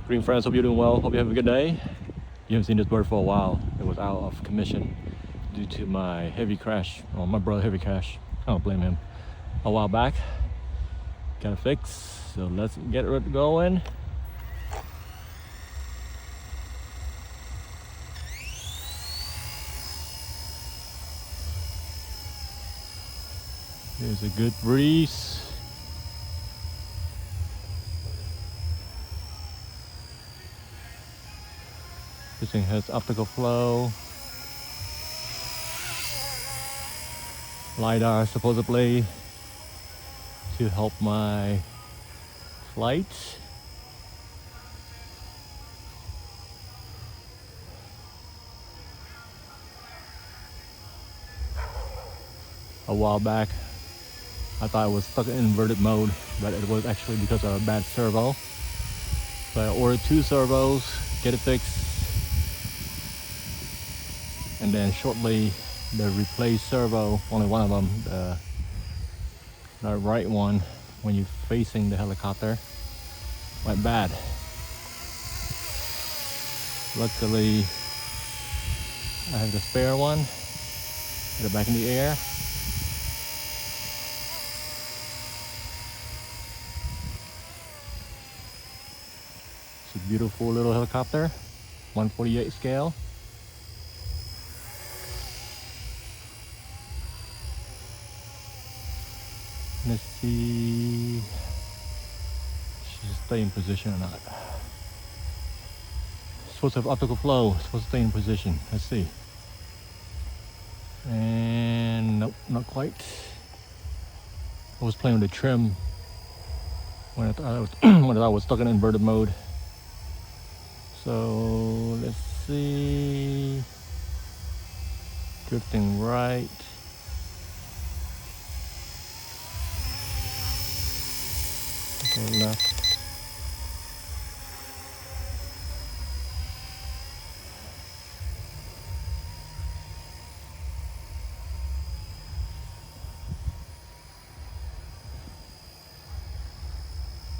Green friends, hope you're doing well. Hope you have a good day. You haven't seen this bird for a while. It was out of commission due to my heavy crash, or my brother heavy crash. I don't blame him. A while back, got it fixed. So let's get it going. There's a good breeze. This thing has optical flow. LiDAR supposedly to help my flight. A while back, I thought I was stuck in inverted mode, but it was actually because of a bad servo. So I ordered 2 servos, get it fixed, and then shortly the replaced servo, only one of them, the right one, when you're facing the helicopter, went bad. Luckily, I have the spare one, get it back in the air. It's a beautiful little helicopter, 1/48 scale. Let's see, should stay in position or not. Supposed to have optical flow, supposed to stay in position. Let's see. And nope, not quite. I was playing with the trim when I thought I was stuck in inverted mode. So let's see. Drifting right. Go left.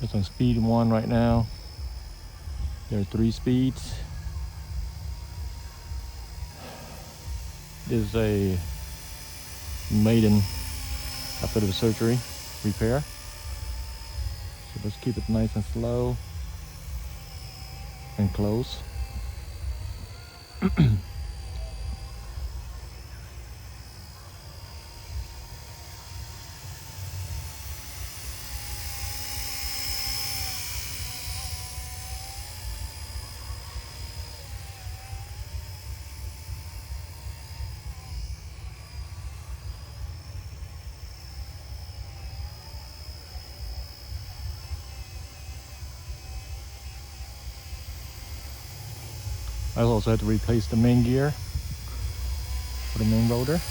It's on speed 1 right now. There are 3 speeds. This is a Remaiden after the surgery repair. So let's keep it nice and slow and close. I also had to replace the main gear for the main rotor.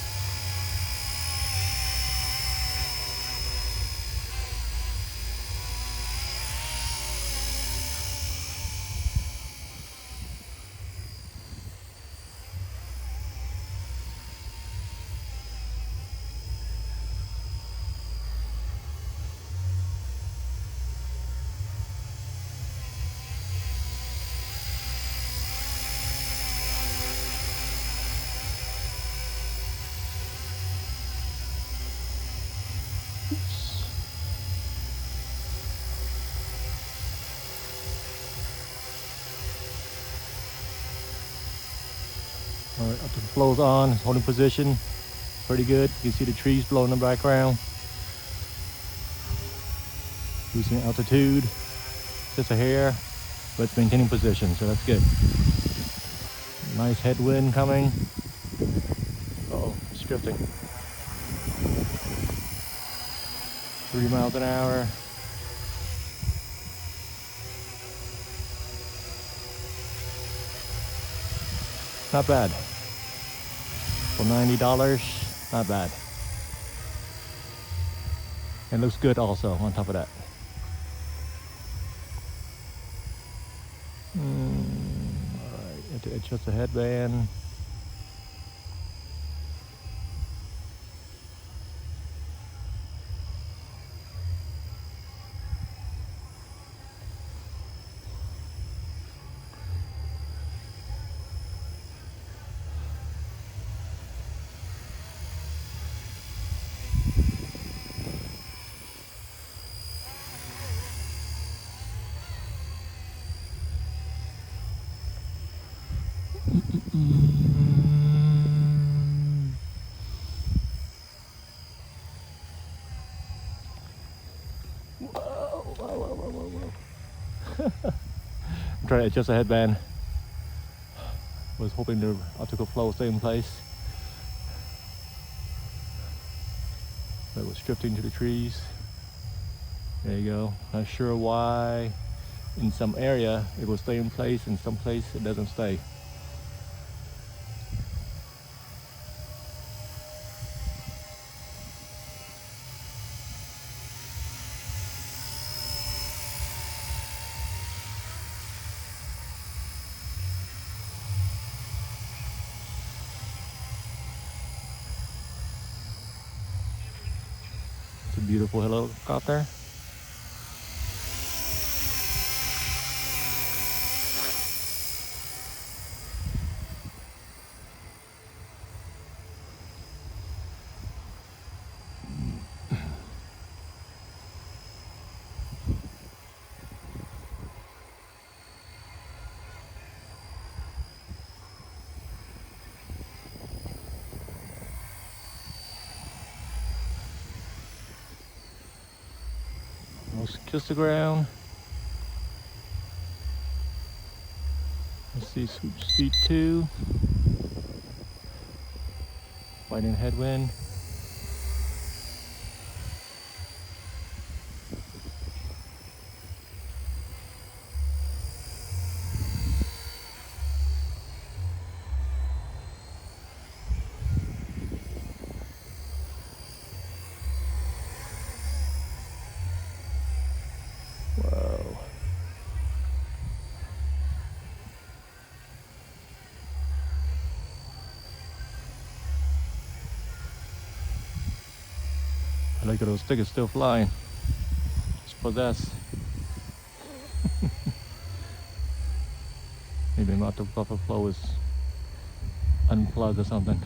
Alright, up to the flow's on, it's holding position, pretty good. You can see the trees blowing in the background. Losing altitude, just a hair, but it's maintaining position, so that's good. Nice headwind coming. Uh-oh, it's drifting. 3 miles an hour. Not bad. For $90, not bad. And looks good also on top of that. Alright, to adjust the headband. Whoa. I'm trying to adjust the headband. Was hoping the optical flow would stay in place. But it was drifting to the trees. There you go. Not sure why in some area it will stay in place, in some place it doesn't stay. It's a beautiful helicopter. Almost kissed the ground. Let's see, speed 2. Fighting headwind. Whoa. I like that those stick is still flying. It's possessed. Maybe my buffer flow is unplugged or something.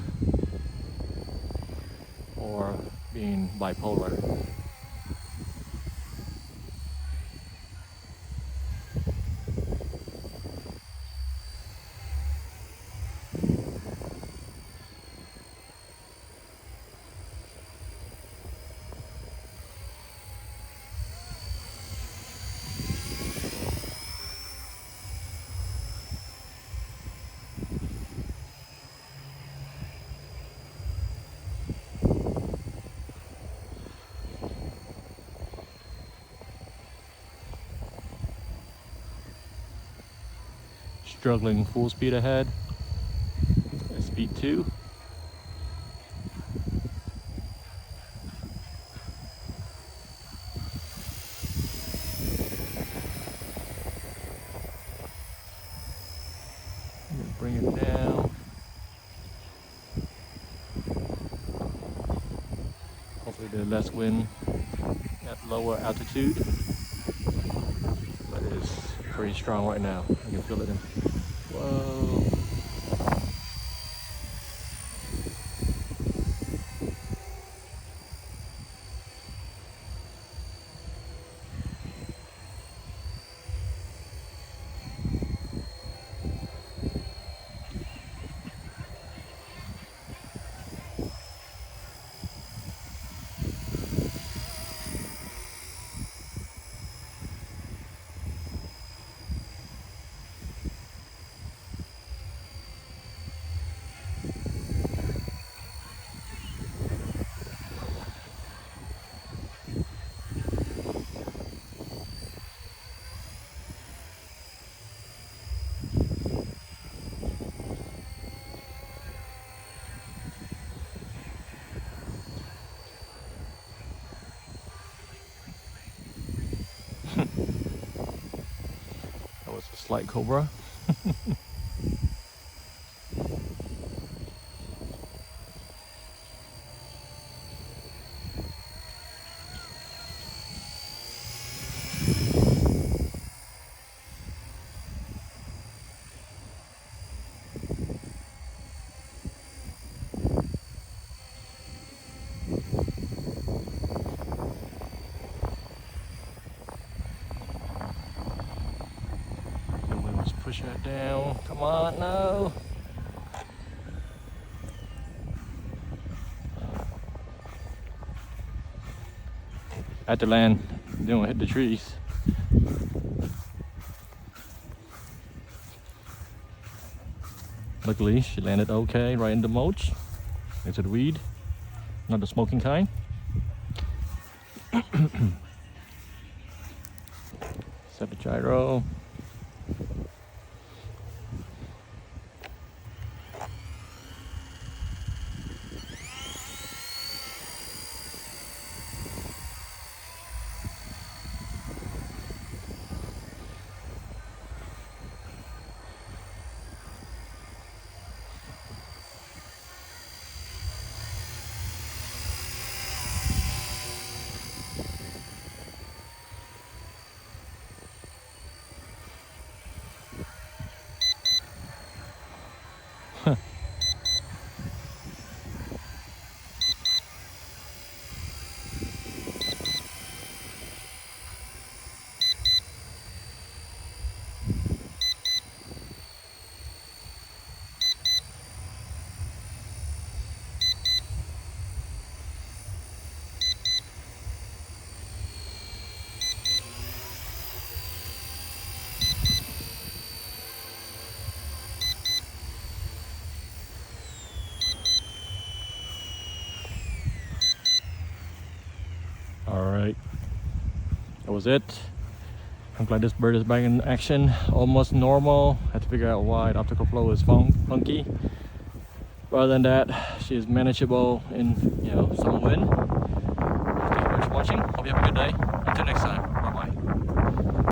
Or being bipolar. Struggling full speed ahead. Speed 2. I'm gonna bring it down. Hopefully there's less wind at lower altitude. But it's pretty strong right now. I can feel it in. Whoa. That was a slight cobra. Push that down. Come on, no. Had to land, didn't hit the trees. Luckily, she landed okay right in the mulch next to the weed, not the smoking kind. Set the gyro. Alright, that was it. I'm glad this bird is back in action, almost normal. Had to figure out why the optical flow is funky. Other than that, she is manageable in some wind. Thank you very much for watching. Hope you have a good day. Until next time.